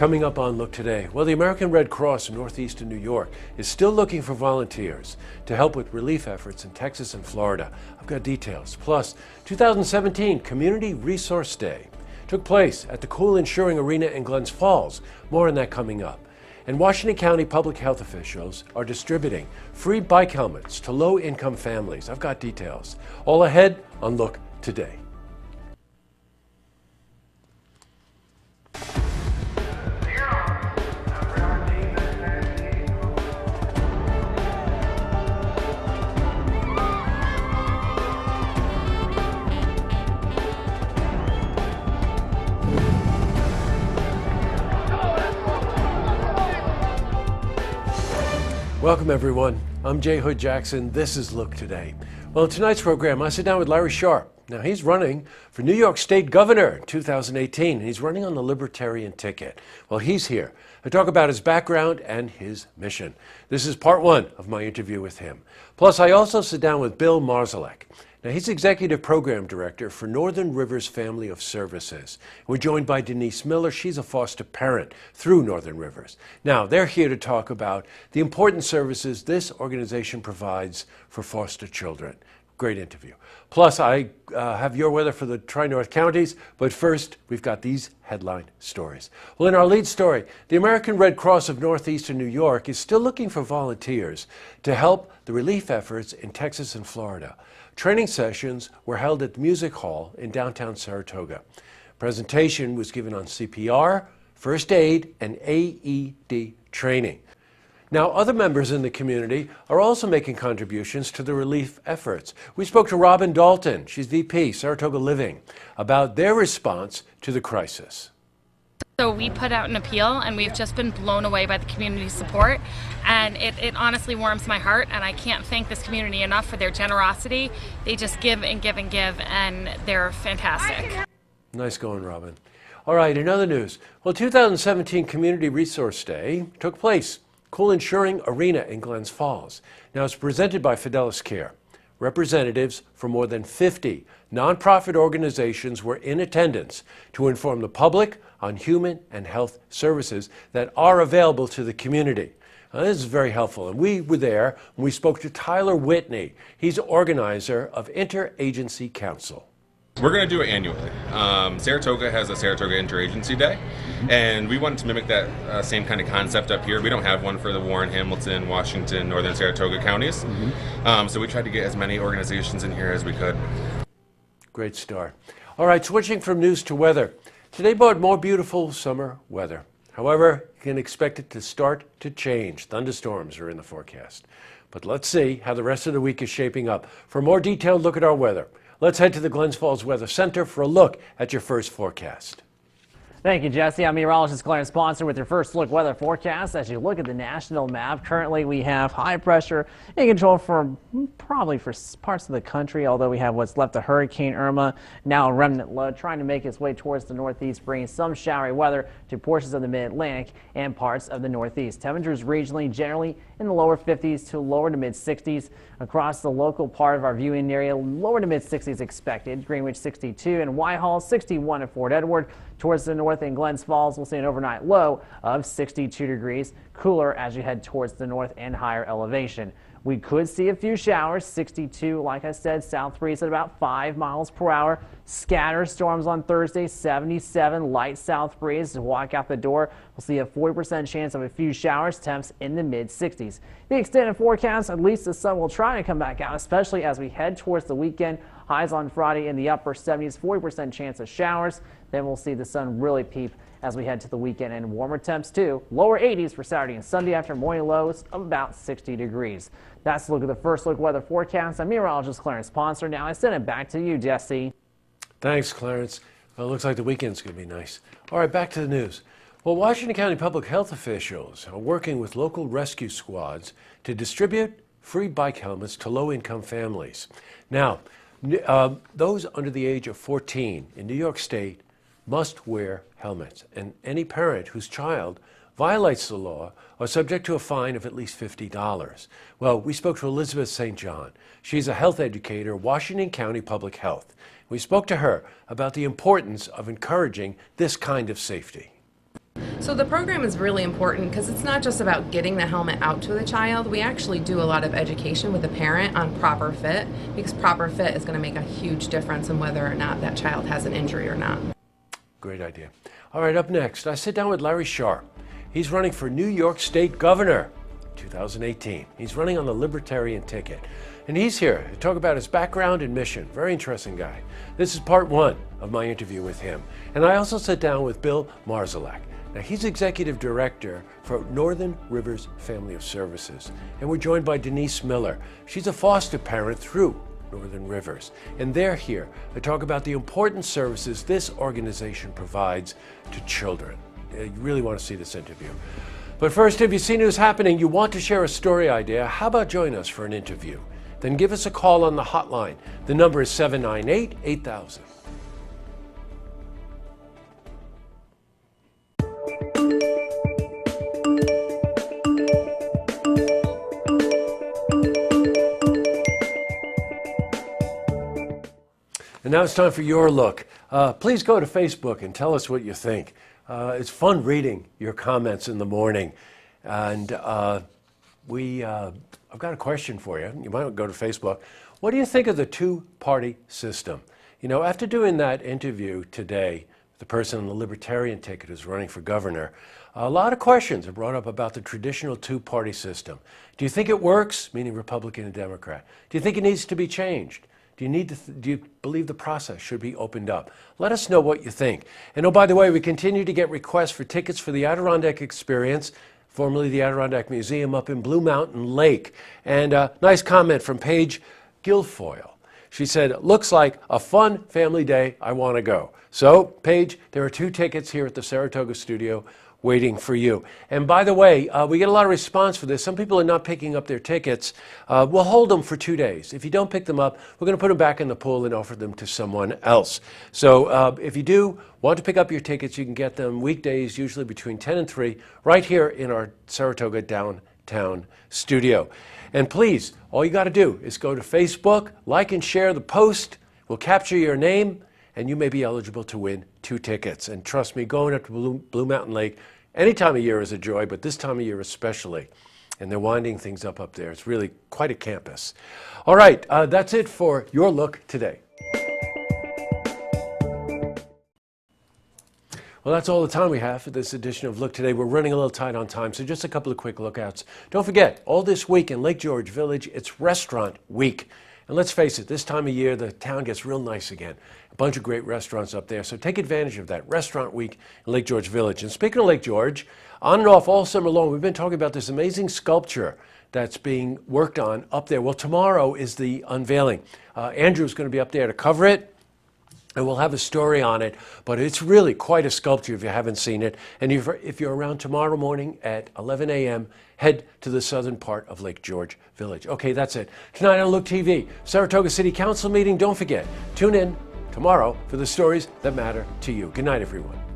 Coming up on Look Today, well, the American Red Cross in northeastern New York is still looking for volunteers to help with relief efforts in Texas and Florida. I've got details. Plus, 2017 Community Resource Day took place at the Cool Insuring Arena in Glens Falls. More on that coming up. And Washington County public health officials are distributing free bike helmets to low-income families. I've got details. All ahead on Look Today. Welcome, everyone. I'm Jay Hood Jackson. This is Look Today. Well, in tonight's program, I sit down with Larry Sharp. Now, he's running for New York State Governor in 2018, and he's running on the Libertarian ticket. Well, he's here to talk about his background and his mission. This is part one of my interview with him. Plus, I also sit down with Bill Marzalek. Now, he's Executive Program Director for Northern Rivers Family of Services. We're joined by Denise Miller. She's a foster parent through Northern Rivers. Now, they're here to talk about the important services this organization provides for foster children. Great interview. Plus, I have your weather for the Tri-North counties, but first, we've got these headline stories. Well, in our lead story, the American Red Cross of northeastern New York is still looking for volunteers to help the relief efforts in Texas and Florida. Training sessions were held at the Music Hall in downtown Saratoga. Presentation was given on CPR, first aid, and AED training. Now, other members in the community are also making contributions to the relief efforts. We spoke to Robin Dalton, she's VP, Saratoga Living, about their response to the crisis. So we put out an appeal, and we've just been blown away by the community support, and it honestly warms my heart, and I can't thank this community enough for their generosity. They just give and give and give, and they're fantastic. Nice going, Robin. All right, in other news, well, 2017 Community Resource Day took place. Cool Insuring Arena in Glens Falls. Now, it's presented by Fidelis Care. Representatives from more than 50 nonprofit organizations were in attendance to inform the public on human and health services that are available to the community. Now, this is very helpful, and we were there when we spoke to Tyler Whitney. He's organizer of Interagency Council. We're going to do it annually. Saratoga has a Saratoga Interagency Day, and we wanted to mimic that same kind of concept up here. We don't have one for the Warren, Hamilton, Washington, Northern Saratoga counties, so we tried to get as many organizations in here as we could. Great start. All right, switching from news to weather. Today brought more beautiful summer weather. However, you can expect it to start to change. Thunderstorms are in the forecast. But let's see how the rest of the week is shaping up. For a more detailed look at our weather, let's head to the Glens Falls Weather Center for a look at your first forecast. Thank you, Jesse. I'm meteorologist Clarence Sponsor with your first look weather forecast. As you look at the national map, currently we have high pressure in control for probably for parts of the country, although we have what's left of Hurricane Irma, now a remnant low, trying to make its way towards the northeast, bringing some showery weather to portions of the mid-Atlantic and parts of the northeast. Temperatures regionally generally in the lower 50s to lower to mid 60s. Across the local part of our viewing area, lower to mid 60s expected. Greenwich 62 and Whitehall 61 at Fort Edward. Towards the north in Glens Falls, we'll see an overnight low of 62 degrees. Cooler as you head towards the north and higher elevation. We could see a few showers, 62, like I said, south breeze at about 5 miles per hour. Scatter storms on Thursday, 77, light south breeze. To walk out the door, we'll see a 40% chance of a few showers, temps in the mid-60s. The extended forecast, at least the sun will try to come back out, especially as we head towards the weekend. Highs on Friday in the upper 70s, 40% chance of showers. Then we'll see the sun really peep as we head to the weekend, and warmer temps too. Lower 80s for Saturday and Sunday after morning lows of about 60 degrees. That's a look at the first look weather forecast. I'm meteorologist Clarence Sponsor. Now I send it back to you, Jesse. Thanks, Clarence. Well, it looks like the weekend's going to be nice. All right, back to the news. Well, Washington County public health officials are working with local rescue squads to distribute free bike helmets to low-income families. Now, those under the age of 14 in New York State must wear helmets, and any parent whose child violates the law are subject to a fine of at least $50. Well, we spoke to Elizabeth St. John. She's a health educator, Washington County Public Health. We spoke to her about the importance of encouraging this kind of safety. So the program is really important because it's not just about getting the helmet out to the child. We actually do a lot of education with the parent on proper fit, because proper fit is going to make a huge difference in whether or not that child has an injury or not. Great idea. All right, up next, I sit down with Larry Sharp. He's running for New York State Governor 2018. He's running on the Libertarian ticket. And he's here to talk about his background and mission. Very interesting guy. This is part one of my interview with him. And I also sit down with Bill Marzalek. Now, he's Executive Director for Northern Rivers Family of Services. And we're joined by Denise Miller. She's a foster parent through Northern Rivers. And they're here to talk about the important services this organization provides to children. You really want to see this interview. But first, if you've seen who's happening, you want to share a story idea, how about join us for an interview? Then give us a call on the hotline. The number is 798-8000. And now it's time for your look. Please go to Facebook and tell us what you think. It's fun reading your comments in the morning. And I've got a question for you. You might go to Facebook. What do you think of the two-party system? You know, after doing that interview today, the person on the Libertarian ticket who's running for governor, a lot of questions are brought up about the traditional two-party system. Do you think it works, meaning Republican and Democrat? Do you think it needs to be changed? Do you believe the process should be opened up? Let us know what you think. And oh, by the way, we continue to get requests for tickets for the Adirondack Experience, formerly the Adirondack Museum up in Blue Mountain Lake. And a nice comment from Paige Guilfoyle. She said, looks like a fun family day. I want to go. So, Paige, there are 2 tickets here at the Saratoga studio waiting for you. And by the way, we get a lot of response for this. Some people are not picking up their tickets. We'll hold them for 2 days. If you don't pick them up, we're going to put them back in the pool and offer them to someone else. So if you do want to pick up your tickets, you can get them weekdays, usually between 10 and 3, right here in our Saratoga downtown studio. And please, all you got to do is go to Facebook, like and share the post. We'll capture your name, and you may be eligible to win 2 tickets. And trust me, going up to Blue Mountain Lake any time of year is a joy, but this time of year especially. And they're winding things up there. It's really quite a campus. All right, that's it for your look today. Well, that's all the time we have for this edition of Look Today. We're running a little tight on time, so just a couple of quick lookouts. Don't forget, all this week in Lake George Village, it's Restaurant Week. And let's face it, this time of year, the town gets real nice again. A bunch of great restaurants up there, so take advantage of that. Restaurant Week in Lake George Village. And speaking of Lake George, on and off all summer long, we've been talking about this amazing sculpture that's being worked on up there. Well, tomorrow is the unveiling. Andrew's going to be up there to cover it. And we'll have a story on it, but it's really quite a sculpture if you haven't seen it. And if you're around tomorrow morning at 11 a.m., head to the southern part of Lake George Village. Okay, that's it. Tonight on Look TV, Saratoga City Council meeting. Don't forget, tune in tomorrow for the stories that matter to you. Good night, everyone.